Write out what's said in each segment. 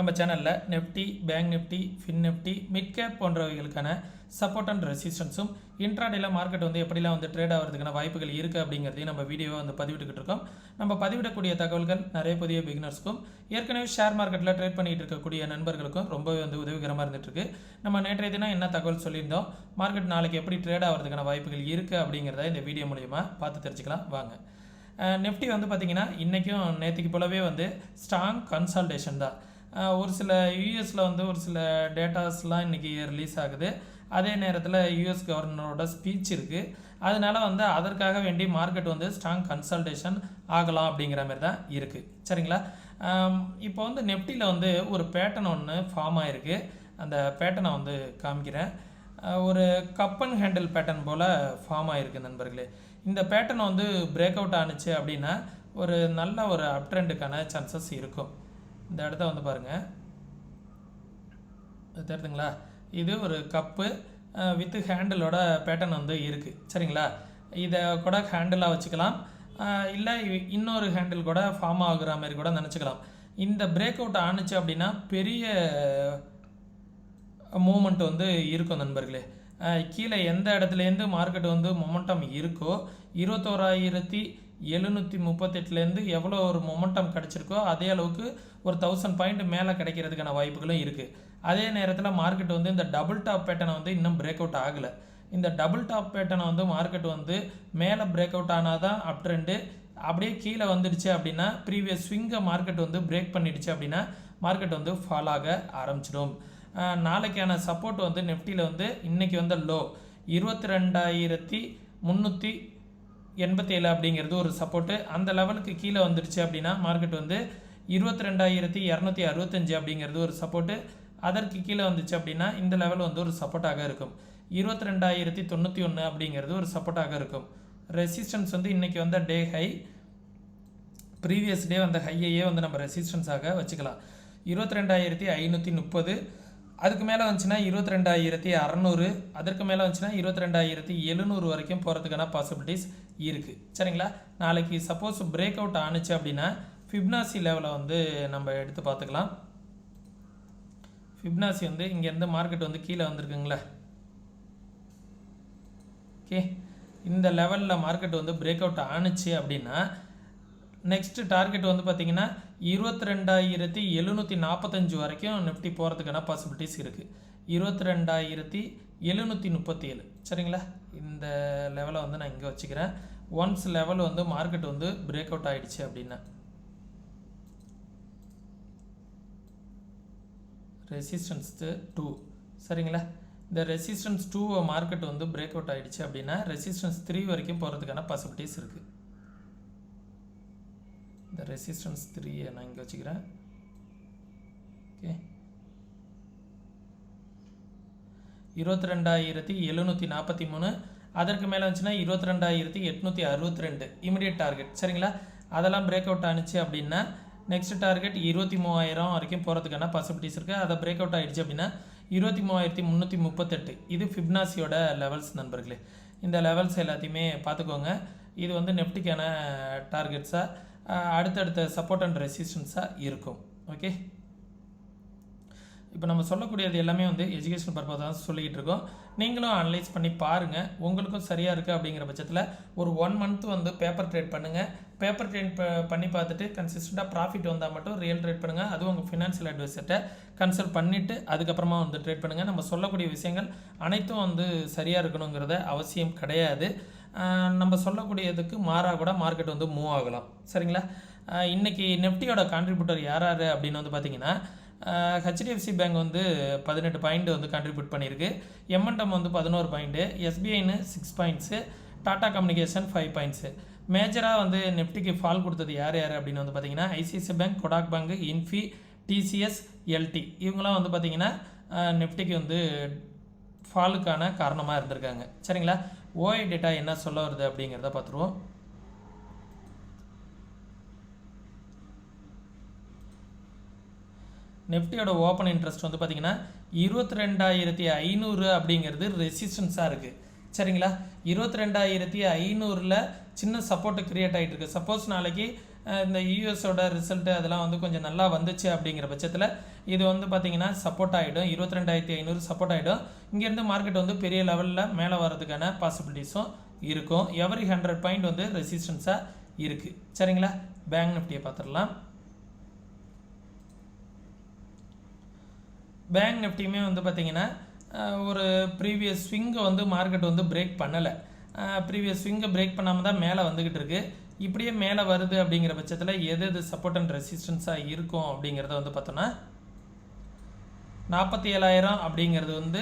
நம்ம சேனலில் Nifty, bank Nifty, Fin Nifty, mid cap போன்றவைகளுக்கான சப்போர்ட் அண்ட் ரெசிஸ்டன்ஸும் இன்ட்ராடேல மார்க்கெட் எப்படிலாம் ட்ரேட் ஆகிறதுக்கான வாய்ப்புகள் இருக்குது அப்படிங்கிறதையும் நம்ம வீடியோவை பதிவிட்டுக்கிட்டு இருக்கோம். நம்ம பதிவிடக்கூடிய தகவல்கள் நிறைய புதிய பிகினர்ஸ்க்கும் ஏற்கனவே ஷேர் மார்க்கெட்டில் ட்ரேட் பண்ணிட்டு இருக்கக்கூடிய நண்பர்களுக்கும் ரொம்பவே உதவிகரமாக இருந்துகிட்ருக்கு. நம்ம நேற்றைய தினம் என்ன தகவல் சொல்லியிருந்தோம், மார்க்கெட் நாளைக்கு எப்படி ட்ரேட் ஆகிறதுக்கான வாய்ப்புகள் இருக்குது அப்படிங்கிறத இந்த வீடியோ மூலிமா பார்த்து தெரிஞ்சுக்கலாம் வாங்க. நிஃப்டி பார்த்திங்கன்னா இன்றைக்கும் நேற்றுக்கு போலவே ஸ்ட்ராங் கன்சால்டேஷன் தான். ஒரு சில யூஎஸில் ஒரு சில டேட்டாஸ்லாம் இன்றைக்கி ரிலீஸ் ஆகுது. அதே நேரத்தில் யூஎஸ் கவர்னரோட ஸ்பீச் இருக்குது. அதனால் அதற்காக வேண்டி மார்க்கெட் ஸ்ட்ராங் கன்சல்டேஷன் ஆகலாம் அப்படிங்கிற மாதிரி தான் இருக்குது. சரிங்களா? இப்போ நெஃப்டியில் ஒரு பேட்டர்ன் ஒன்று ஃபார்ம் ஆகிருக்கு. அந்த பேட்டர்னை காமிக்கிறேன். ஒரு கப் அண்ட் ஹேண்டில் பேட்டர்ன் போல் ஃபார்ம் ஆகிருக்கு நண்பர்களே. இந்த பேட்டர்ன் பிரேக் அவுட் ஆணுச்சு அப்படின்னா ஒரு நல்ல ஒரு அப் ட்ரெண்டுக்கான சான்சஸ் இருக்கும். இந்த இடத்த பாருங்கள், தெரியுதுங்களா? இது ஒரு கப்பு வித் ஹேண்டிலோட பேட்டர்ன் இருக்குது. சரிங்களா? இதை கூட ஹேண்டிலாக வச்சுக்கலாம், இல்லை இன்னொரு ஹேண்டில் கூட ஃபார்ம் ஆகுற மாதிரி கூட நினச்சிக்கலாம். இந்த பிரேக் அவுட் ஆணுச்சு அப்படின்னா பெரிய மூமெண்ட் இருக்கும் நண்பர்களே. கீழே எந்த இடத்துலேருந்து மார்க்கெட் மொமெண்டம் இருக்கோ 21,738 எவ்வளோ ஒரு மொமெண்டம் கிடச்சிருக்கோ அதே அளவுக்கு ஒரு 1000 பாயிண்ட் மேலே கிடைக்கிறதுக்கான வாய்ப்புகளும் இருக்குது. அதே நேரத்தில் மார்க்கெட் இந்த டபுள் டாப் பேட்டர்னை இன்னும் பிரேக் அவுட் ஆகலை. இந்த டபுள் டாப் பேட்டர்னை மார்க்கெட் மேலே பிரேக் அவுட் ஆனால் தான் அப் ட்ரெண்டு. அப்படியே கீழே வந்துடுச்சு அப்படின்னா ப்ரீவியஸ் ஸ்விங்கை மார்க்கெட் பிரேக் பண்ணிடுச்சு அப்படின்னா மார்க்கெட் ஃபால் ஆக ஆரம்பிச்சிடும். நாளைக்கான சப்போர்ட் நெஃப்டியில் இன்றைக்கி லோ 22,387 அப்படிங்கிறது ஒரு சப்போர்ட்டு. அந்த லெவலுக்கு கீழே வந்துடுச்சு அப்படின்னா மார்க்கெட் 22,265 அப்படிங்கிறது ஒரு சப்போர்ட்டு. அதற்கு கீழே வந்துச்சு அப்படின்னா இந்த லெவல் ஒரு சப்போர்ட்டாக இருக்கும். 22,091 அப்படிங்கிறது ஒரு சப்போர்ட்டாக இருக்கும். ரெசிஸ்டன்ஸ் இன்றைக்கி டே ஹை, ப்ரீவியஸ் டே ஹையையே நம்ம ரெசிஸ்டன்ஸாக வச்சுக்கலாம். 22,530, அதுக்கு மேலே வந்துச்சுன்னா 22,600, அதற்கு மேலே வந்துச்சுன்னா 22,700 வரைக்கும் போகிறதுக்கான பாசிபிலிட்டிஸ் இருக்குது. சரிங்களா? நாளைக்கு சப்போஸ் பிரேக் அவுட் ஆணுச்சு அப்படின்னா ஃபிப்னாசி லெவலை நம்ம எடுத்து பார்த்துக்கலாம். ஃபிப்னாசி இங்கேருந்து மார்க்கெட் கீழே வந்திருக்குங்களா? ஓகே, இந்த லெவலில் மார்க்கெட் பிரேக் அவுட் ஆணுச்சு அப்படின்னா நெக்ஸ்ட் டார்கெட் பார்த்திங்கன்னா 22,745 வரைக்கும் நிஃப்டி போகிறதுக்கான பாசிபிலிட்டிஸ் இருக்குது. 22,737. சரிங்களா? இந்த லெவலை நான் இங்கே வச்சுக்கிறேன். Once level market break out ஆகிடுச்சு அப்படின்னா ரெசிஸ்டன்ஸ் 2. சரிங்களா? இந்த ரெசிஸ்டன்ஸ் 2 மார்க்கெட் பிரேக் அவுட் ஆகிடுச்சு அப்படின்னா ரெசிஸ்டன்ஸ் 3 வரைக்கும் போகிறதுக்கான பாசிபிலிட்டிஸ் இருக்குது. இந்த ரெசிஸ்டன்ஸ் 3 நான் இங்கே வச்சுக்கிறேன். ஓகே, 22,743, அதற்கு மேலே வந்துச்சுன்னா 22,862 இமிடியட் டார்கெட். சரிங்களா? அதெல்லாம் பிரேக் அவுட் ஆணுச்சு அப்படின்னா நெக்ஸ்ட் டார்கெட் 23,000 வரைக்கும் போகிறதுக்கான பாசிபிலிட்டிஸ் இருக்குது. அதை பிரேக் அவுட் ஆகிடுச்சு அப்படின்னா 23,338. இது ஃபிப்னாசியோட லெவல்ஸ் நண்பர்களே. இந்த லெவல்ஸ் எல்லாத்தையுமே பார்த்துக்கோங்க. இது நெஃப்டிக்கான டார்கெட்ஸாக அடுத்தடுத்த சப்போர்ட் அண்ட் ரெசிஸ்டன்ஸாக இருக்கும். ஓகே, இப்போ நம்ம சொல்லக்கூடியது எல்லாமே எஜுகேஷன் பர்பஸ் தான் சொல்லிக்கிட்டு இருக்கோம். நீங்களும் அனலைஸ் பண்ணி பாருங்கள், உங்களுக்கும் சரியாக இருக்குது அப்படிங்கிற பட்சத்தில் ஒரு 1 மந்த் பேப்பர் ட்ரேட் பண்ணுங்கள். பேப்பர் ட்ரேட் பண்ணி பார்த்துட்டு கன்சிஸ்டண்ட்டாக ப்ராஃபிட் வந்தால் மட்டும் ரியல் ட்ரேட் பண்ணுங்கள். அதுவும் உங்கள் ஃபினான்ஷியல் அட்வைசர்கிட்ட கன்சல்ட் பண்ணிவிட்டு அதுக்கப்புறமா ட்ரேட் பண்ணுங்கள். நம்ம சொல்லக்கூடிய விஷயங்கள் அனைத்தும் சரியாக இருக்கணுங்கிறத அவசியம் கிடையாது. நம்ம சொல்லக்கூடியதுக்கு மாறாக கூட மார்க்கெட் மூவ் ஆகலாம். சரிங்களா? இன்றைக்கி நெஃப்டியோட கான்ட்ரிபியூட்டர் யார் அப்படின்னு பார்த்திங்கன்னா ஹெச்டிஎஃப்சி பேங்க் 18 பாயிண்ட் கான்ட்ரிபியூட் பண்ணியிருக்கு. எம்என்டம் 11 பாயிண்ட்டு, எஸ்பிஐன்னு 6 பாயிண்ட்ஸு, டாடா கம்யூனிகேஷன் 5 பாயிண்ட்ஸு. மேஜராக நெஃப்டிக்கு ஃபால் கொடுத்தது யார் அப்படின்னு பார்த்திங்கன்னா ICICI bank, Kotak bank, Infy, TCS, LT இவங்களாம் பார்த்திங்கன்னா நெஃப்டிக்கு ஃபாலுக்கான காரணமாக இருந்திருக்காங்க. சரிங்களா? ஓஐ டேட்டா என்ன சொல்ல வருது அப்படிங்கிறத பார்த்துருவோம். நெஃப்டியோட ஓப்பன் இன்ட்ரெஸ்ட் பார்த்திங்கன்னா 22,500 அப்படிங்கிறது ரெசிஸ்டன்ஸாக இருக்குது. சரிங்களா? 22,500 சின்ன சப்போர்ட்டு க்ரியேட் ஆகிட்டு இருக்குது. சப்போஸ் நாளைக்கு இந்த யூஎஸோட ரிசல்ட்டு அதெல்லாம் வந்து கொஞ்சம் நல்லா வந்துச்சு அப்படிங்கிற பட்சத்தில் இது வந்து பார்த்திங்கன்னா சப்போர்ட் ஆகிடும். 22,500 சப்போர்ட் ஆகிடும். இங்கேருந்து மார்க்கெட் வந்து பெரிய லெவலில் மேலே வர்றதுக்கான பாசிபிலிட்டிஸும் இருக்கும். எவரி 100 பாயிண்ட் வந்து ரெசிஸ்டன்ஸாக இருக்குது. சரிங்களா? பேங்க் நிஃப்டியை பார்த்துடலாம். பேங்க் நிஃப்டியுமே வந்து பார்த்திங்கன்னா ஒரு ப்ரீவியஸ் ஸ்விங்கை வந்து மார்க்கெட் வந்து பிரேக் பண்ணலை. ப்ரீவியஸ் ஸ்விங்கை பிரேக் பண்ணாமல் தான் மேலே வந்துக்கிட்டு இருக்குது. இப்படியே மேலே வருது அப்படிங்கிற பட்சத்தில் எது எது சப்போர்ட் அண்ட் ரெசிஸ்டன்ஸாக இருக்கும் அப்படிங்கிறத வந்து பார்த்தோன்னா 47,000 அப்படிங்கிறது வந்து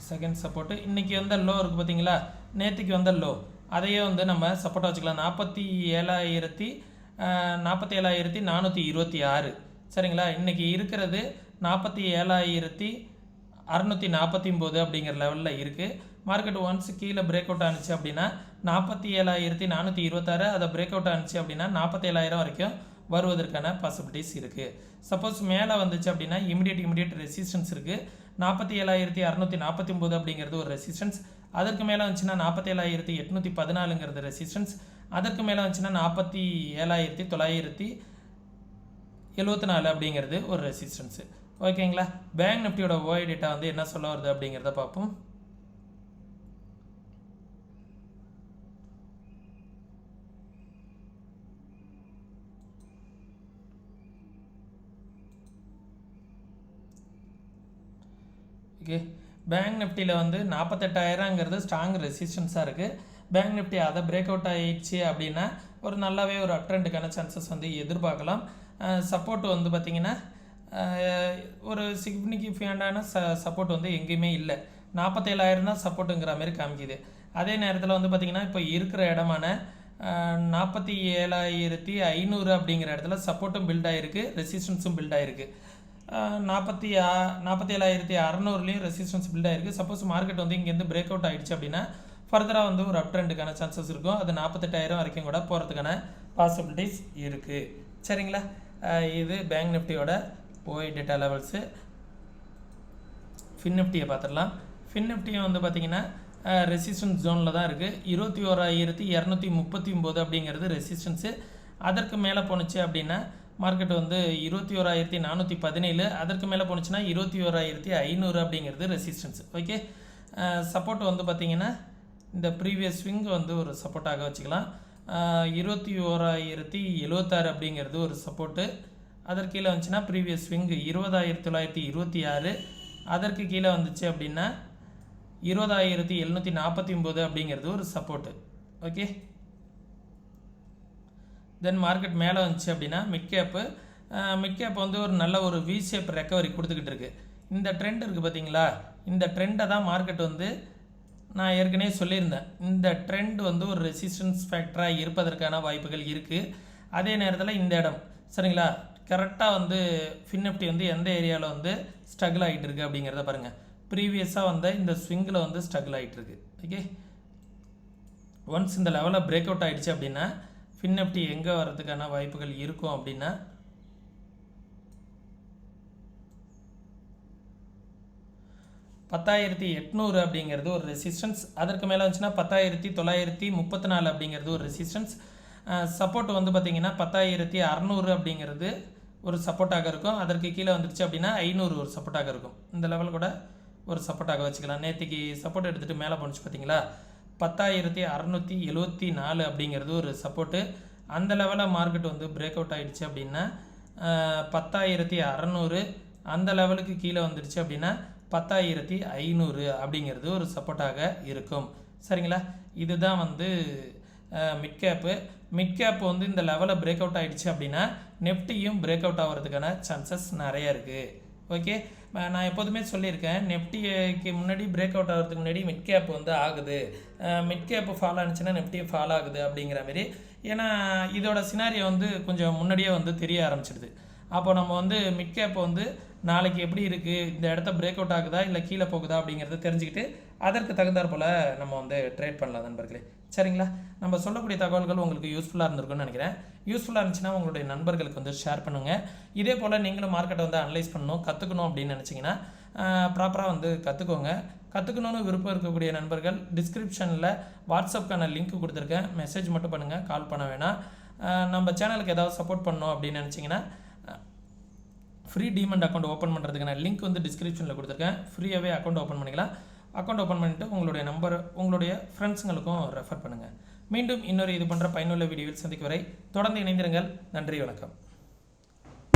செகண்ட் சப்போர்ட்டு. இன்றைக்கி வந்த லோ இருக்குது பார்த்தீங்களா, நேற்றுக்கு வந்த லோ, அதையே வந்து நம்ம சப்போர்ட்டாக வச்சுக்கலாம். 47,426. சரிங்களா? இன்றைக்கி இருக்கிறது 47,649 அப்படிங்கிற லெவலில் இருக்குது. மார்க்கெட் ஒன்ஸ் கீழே பிரேக் அவுட் ஆனிச்சு அப்படின்னா 47,426, அதை பிரேக் அவுட் ஆனிச்சு அப்படின்னா 47,000 வரைக்கும் வருவதற்கான பாசிபிலிட்டிஸ் இருக்குது. சப்போஸ் மேலே வந்துச்சு அப்படின்னா இமிடியேட் ரெசிஸ்டன்ஸ் இருக்குது. 47,649 அப்படிங்கிறது ஒரு ரெசிஸ்டன்ஸ். அதற்கு மேலே வந்துச்சுன்னா 47,814 ரெசிஸ்டன்ஸ். அதற்கு மேலே வந்துச்சுன்னா 47,974 அப்படிங்கிறது ஒரு ரெசிஸ்டன்ஸு. ஓகேங்களா? பேங்க் நிஃப்டியோட ஓஐ டேட்டா வந்து என்ன சொல்ல வருது அப்படிங்கிறத பார்ப்போம். ஓகே, பேங்க் நிஃப்டியில் வந்து 48,000ங்கிறது ஸ்ட்ராங் ரெசிஸ்டன்ஸாக இருக்குது. பேங்க் நிஃப்டி அதை பிரேக் அவுட் ஆகிடுச்சு அப்படின்னா ஒரு நல்லாவே ஒரு அப் ட்ரெண்டுக்கான சான்சஸ் வந்து எதிர்பார்க்கலாம். சப்போர்ட் வந்து பார்த்திங்கன்னா ஒரு சிக்னிஃபிகண்டான சப்போர்ட் வந்து எங்கேயுமே இல்லை. 47,000 தான் சப்போர்ட்டுங்கிற மாதிரி காமிக்குது. அதே நேரத்தில் வந்து பார்த்திங்கன்னா இப்போ இருக்கிற இடமான 47,500 அப்படிங்கிற இடத்துல சப்போர்ட்டும் பில்ட் ஆகிருக்கு, ரெசிஸ்டன்ஸும் பில்ட் ஆகிருக்கு. 47,600லேயும் ரெசிஸ்டன்ஸ் பில்ட் ஆகிருக்கு. சப்போஸ் மார்க்கெட் வந்து இங்கேருந்து பிரேக் அவுட் ஆகிடுச்சு அப்படின்னா ஃபர்தராக வந்து ஒரு அப் ட்ரெண்டுக்கான சான்சஸ் இருக்கும். அது 48,000 வரைக்கும் கூட போகிறதுக்கான பாசிபிலிட்டிஸ் இருக்குது. சரிங்களா? இது பேங்க் நிஃப்டியோட ஓஐ டேட்டா லெவல்ஸு. ஃபின் நிஃப்டியை பார்த்துடலாம். ஃபின் நிஃப்டியும் வந்து பார்த்திங்கன்னா ரெசிஸ்டன்ஸ் ஜோனில் தான் இருக்குது. 21,239 அப்படிங்கிறது ரெசிஸ்டன்ஸு. அதற்கு மேலே போணுச்சு அப்படின்னா மார்க்கெட் வந்து 21,417, அதற்கு மேலே போணுச்சுன்னா 21,500 அப்படிங்கிறது ரெசிஸ்டன்ஸ். ஓகே, சப்போர்ட் வந்து பார்த்திங்கன்னா இந்த ப்ரீவியஸ் ஸ்விங் வந்து ஒரு சப்போர்ட்டாக வச்சுக்கலாம். 21,076 அப்படிங்கிறது ஒரு சப்போர்ட்டு. அதற்கு கீழே வந்துச்சுன்னா ப்ரீவியஸ் ஸ்விங் 20,926, அதற்கு கீழே வந்துச்சு அப்படின்னா 20,749 அப்படிங்கிறது ஒரு சப்போர்ட்டு. ஓகே, தென் மார்க்கெட் மேலே வந்துச்சு அப்படின்னா மிட் கேப் வந்து ஒரு நல்ல ஒரு வி ஷேப் ரெக்கவரி கொடுத்துக்கிட்டு இருக்குது. இந்த ட்ரெண்ட் இருக்குது பார்த்தீங்களா, இந்த ட்ரெண்டை தான் மார்க்கெட் வந்து நான் ஏற்கனவே சொல்லியிருந்தேன். இந்த ட்ரெண்ட் வந்து ஒரு ரெசிஸ்டன்ஸ் ஃபேக்டராக இருப்பதற்கான வாய்ப்புகள் இருக்குது. அதே நேரத்தில் இந்த இடம் சரிங்களா, கரெக்டாக வந்து ஃபின் நிஃப்டி வந்து எந்த ஏரியாவில் வந்து ஸ்ட்ரகிள் ஆகிட்டு இருக்குது அப்படிங்கிறத பாருங்கள். ப்ரீவியஸாக வந்து இந்த ஸ்விங்கில் வந்து ஸ்ட்ரகிள் ஆகிட்டு இருக்கு. ஓகே, ஒன்ஸ் இந்த லெவலில் பிரேக் அவுட் ஆகிடுச்சு அப்படின்னா ஃபின் நிஃப்டி எங்கே வர்றதுக்கான வாய்ப்புகள் இருக்கும் அப்படின்னா 10,800 அப்படிங்கிறது ஒரு ரெசிஸ்டன்ஸ். அதற்கு மேலே வந்துச்சுன்னா 10,934 அப்படிங்கிறது ஒரு ரெசிஸ்டன்ஸ். சப்போர்ட் வந்து பார்த்திங்கன்னா 10,600 அப்படிங்கிறது ஒரு சப்போர்ட்டாக இருக்கும். அதற்கு கீழே வந்துடுச்சு அப்படின்னா 500 ஒரு சப்போர்ட்டாக இருக்கும். இந்த லெவல் கூட ஒரு சப்போர்ட்டாக வச்சுக்கலாம். நேற்றுக்கு சப்போர்ட் எடுத்துகிட்டு மேலே போணுச்சு பார்த்தீங்களா, 10,674 அப்படிங்கிறது ஒரு சப்போர்ட்டு. அந்த லெவலில் மார்க்கெட் வந்து பிரேக் அவுட் ஆகிடுச்சு அப்படின்னா 10,600, அந்த லெவலுக்கு கீழே வந்துடுச்சு அப்படின்னா 10,500 அப்படிங்கிறது ஒரு சப்போர்ட்டாக இருக்கும். சரிங்களா? இதுதான் வந்து மிட் கேப்பு வந்து இந்த லெவலில் பிரேக் அவுட் ஆகிடுச்சு அப்படின்னா நெஃப்டியும் பிரேக் அவுட் ஆகிறதுக்கான சான்சஸ் நிறைய இருக்குது. ஓகே, நான் எப்போதுமே சொல்லியிருக்கேன், நெஃப்டிக்கு முன்னாடி பிரேக் அவுட் ஆகிறதுக்கு முன்னாடி மிட் கேப் வந்து ஆகுது, மிட் கேப்பு ஃபால் ஆனிச்சுன்னா நெஃப்டியும் ஃபால் ஆகுது அப்படிங்கிற மாதிரி. ஏன்னா இதோட சினாரியோ வந்து கொஞ்சம் முன்னாடியே வந்து தெரிய ஆரம்பிச்சிடுது. அப்போ நம்ம வந்து மிட் கேப் வந்து நாளைக்கு எப்படி இருக்குது, இந்த இடத்த பிரேக் அவுட் ஆகுதா இல்லை கீழே போகுதா அப்படிங்கிறத தெரிஞ்சுக்கிட்டு அதற்கு தகுந்தாற் போல் நம்ம வந்து ட்ரேட் பண்ணலாம் நண்பர்களே. சரிங்களா? நம்ம சொல்லக்கூடிய தகவல்கள் உங்களுக்கு யூஸ்ஃபுல்லாக இருந்திருக்குன்னு நினைக்கிறேன். யூஸ்ஃபுல்லாக இருந்துச்சுன்னா உங்களுடைய நண்பர்களுக்கு வந்து ஷேர் பண்ணுங்கள். இதே போல் நீங்களும் மார்க்கெட்டை வந்து அனலைஸ் பண்ணணும், கற்றுக்கணும் அப்படின்னு நினச்சிங்கன்னா ப்ராப்பராக வந்து கற்றுக்கோங்க. கற்றுக்கணுன்னு விருப்பம் இருக்கக்கூடிய நண்பர்கள் டிஸ்கிரிப்ஷனில் வாட்ஸ்அப்க்கான லிங்க் கொடுத்துருக்கேன். மெசேஜ் மட்டும் பண்ணுங்கள், கால் பண்ண வேணாம். நம்ம சேனலுக்கு ஏதாவது சப்போர்ட் பண்ணணும் அப்படின்னு நினச்சிங்கன்னா ஃப்ரீ டீமண்ட் அக்கௌண்ட் ஓப்பன் பண்ணுறதுக்கான லிங்க் வந்து டிஸ்கிரிப்ஷனில் கொடுத்துருக்கேன். ஃப்ரீயாகவே அக்கௌண்ட் ஓப்பன் பண்ணிக்கலாம். அக்கௌண்ட் ஓப்பன் பண்ணிவிட்டு உங்களுடைய நம்பர் உங்களுடைய ஃப்ரெண்ட்ஸுங்களுக்கும் ரெஃபர் பண்ணுங்கள். மீண்டும் இன்னொரு இது பண்ணுற பயனுள்ள வீடியோவில் சந்திக்கும் வரை தொடர்ந்து இணைந்திருங்கள். நன்றி, வணக்கம்.